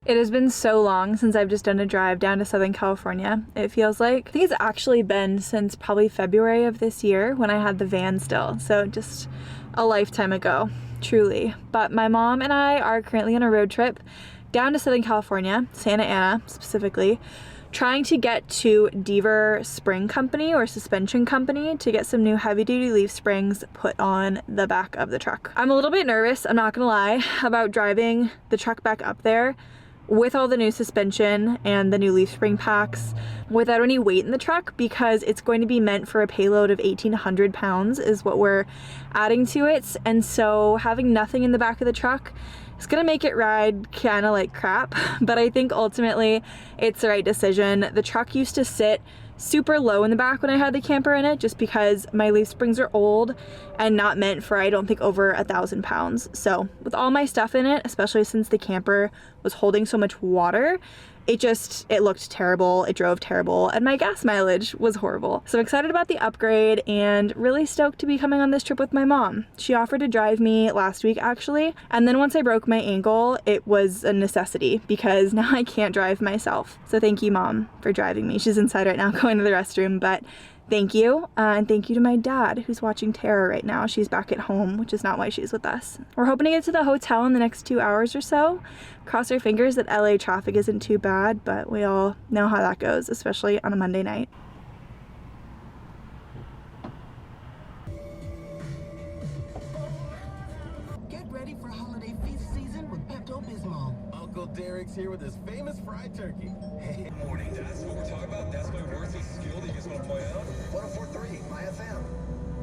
It has been so long since I've just done a drive down to Southern California, it feels like. I think it's actually been since probably February of this year when I had the van still, so just a lifetime ago, truly. But my mom and I are currently on a road trip down to Southern California, Santa Ana specifically, trying to get to Deaver Spring Company or Suspension Company to get some new heavy-duty leaf springs put on the back of the truck. I'm a little bit nervous, I'm not gonna lie, about driving the truck back up there with all the new suspension and the new leaf spring packs without any weight in the truck, because it's going to be meant for a payload of 1,800 pounds is what we're adding to it. And so having nothing in the back of the truck is gonna make it ride kind of like crap, but I think ultimately it's the right decision. The truck used to sit super low in the back when I had the camper in it, just because my leaf springs are old and not meant for, I don't think, over 1,000 pounds. So with all my stuff in it, especially since the camper was holding so much water, it looked terrible, it drove terrible, and my gas mileage was horrible. So I'm excited about the upgrade and really stoked to be coming on this trip with my mom. She offered to drive me last week actually, and then once I broke my ankle, it was a necessity because now I can't drive myself. So thank you, Mom, for driving me. She's inside right now going to the restroom, but thank you, and thank you to my dad who's watching Tara right now. She's back at home, which is not why she's with us. We're hoping to get to the hotel in the next 2 hours or so. Cross our fingers that LA traffic isn't too bad, but we all know how that goes, especially on a Monday night. Get ready for holiday feast season with Pepto-Bismol. Uncle Derek's here with his famous fried turkey. Hey, morning, that's what we're talking about. That's my worthy skill that you just want to point out. 104.3 my FM.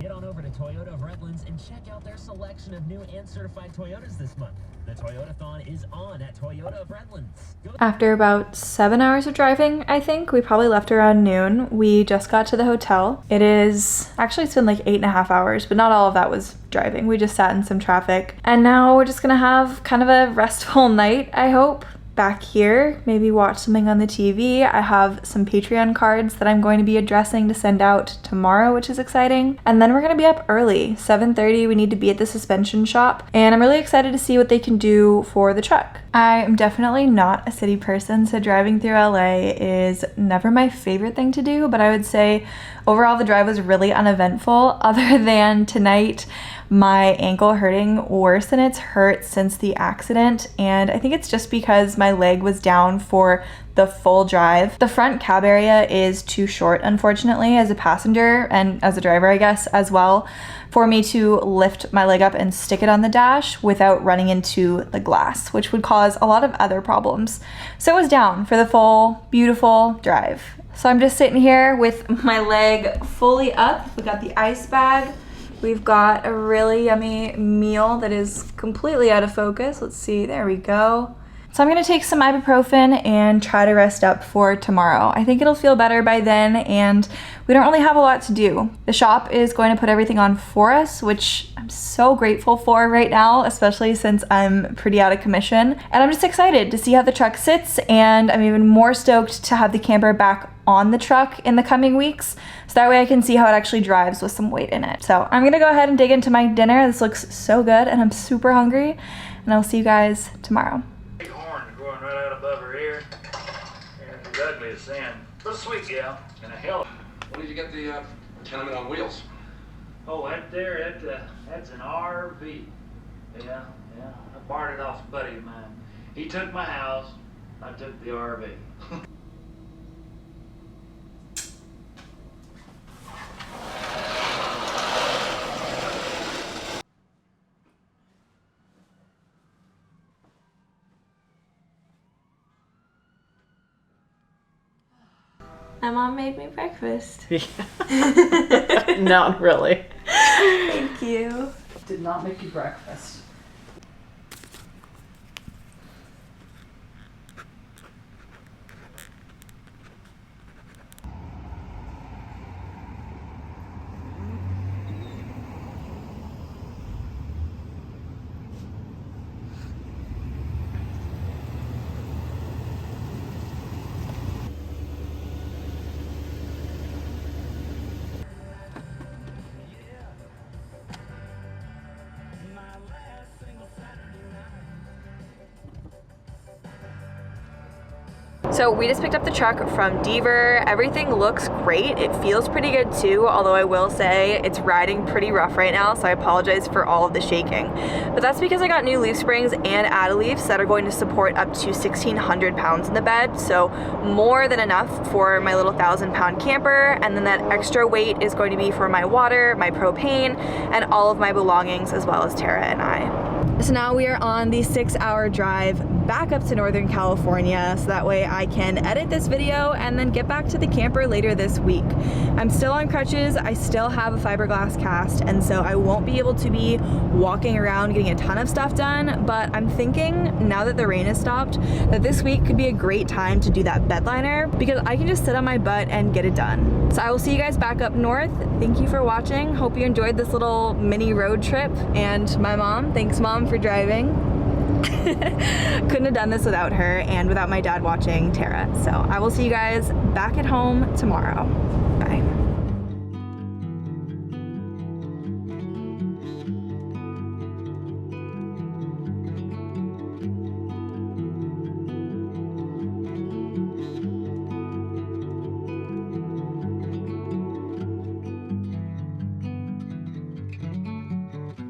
Get on over to Toyota of Redlands and check out their selection of new and certified Toyotas this month. The Toyota-thon is on at Toyota of Redlands. After about 7 hours of driving, I think, we probably left around noon. We just got to the hotel. It's been like 8.5 hours, but not all of that was driving. We just sat in some traffic. And now we're just gonna have kind of a restful night, I hope. Back here, maybe watch something on the TV. I have some Patreon cards that I'm going to be addressing to send out tomorrow, which is exciting. And then we're gonna be up early, 7:30. We need to be at the suspension shop, and I'm really excited to see what they can do for the truck. I am definitely not a city person, so driving through LA is never my favorite thing to do, but I would say overall the drive was really uneventful, other than tonight my ankle hurting worse than it's hurt since the accident, and I think it's just because my leg was down for the full drive. The front cab area is too short, unfortunately, as a passenger and as a driver, I guess, as well, for me to lift my leg up and stick it on the dash without running into the glass, which would cause a lot of other problems. So it was down for the full, beautiful drive. So I'm just sitting here with my leg fully up. We got the ice bag. We've got a really yummy meal that is completely out of focus. Let's see, there we go. So I'm gonna take some ibuprofen and try to rest up for tomorrow. I think it'll feel better by then, and we don't really have a lot to do. The shop is going to put everything on for us, which I'm so grateful for right now, especially since I'm pretty out of commission. And I'm just excited to see how the truck sits, and I'm even more stoked to have the camper back on the truck in the coming weeks, so that way I can see how it actually drives with some weight in it. So I'm gonna go ahead and dig into my dinner. This looks so good, and I'm super hungry, and I'll see you guys tomorrow. Growing right out above her ear, and it's ugly as sin. But a sweet gal, and a hell. When did you get the tenement on wheels? Oh, that's an RV. Yeah, I borrowed it off a buddy of mine. He took my house, I took the RV. My mom made me breakfast. Not really. Thank you. Did not make you breakfast. So we just picked up the truck from Deaver. Everything looks great. It feels pretty good too, although I will say it's riding pretty rough right now, so I apologize for all of the shaking. But that's because I got new leaf springs and add-a-leafs that are going to support up to 1,600 pounds in the bed, so more than enough for my little 1,000-pound camper, and then that extra weight is going to be for my water, my propane, and all of my belongings, as well as Tara and I. So now we are on the 6-hour drive back up to Northern California, so that way I can edit this video and then get back to the camper later this week. I'm still on crutches, I still have a fiberglass cast, and so I won't be able to be walking around getting a ton of stuff done, but I'm thinking, now that the rain has stopped, that this week could be a great time to do that bed liner, because I can just sit on my butt and get it done. So I will see you guys back up north. Thank you for watching. Hope you enjoyed this little mini road trip, and my mom, thanks Mom for driving. Couldn't have done this without her and without my dad watching Tara. So I will see you guys back at home tomorrow.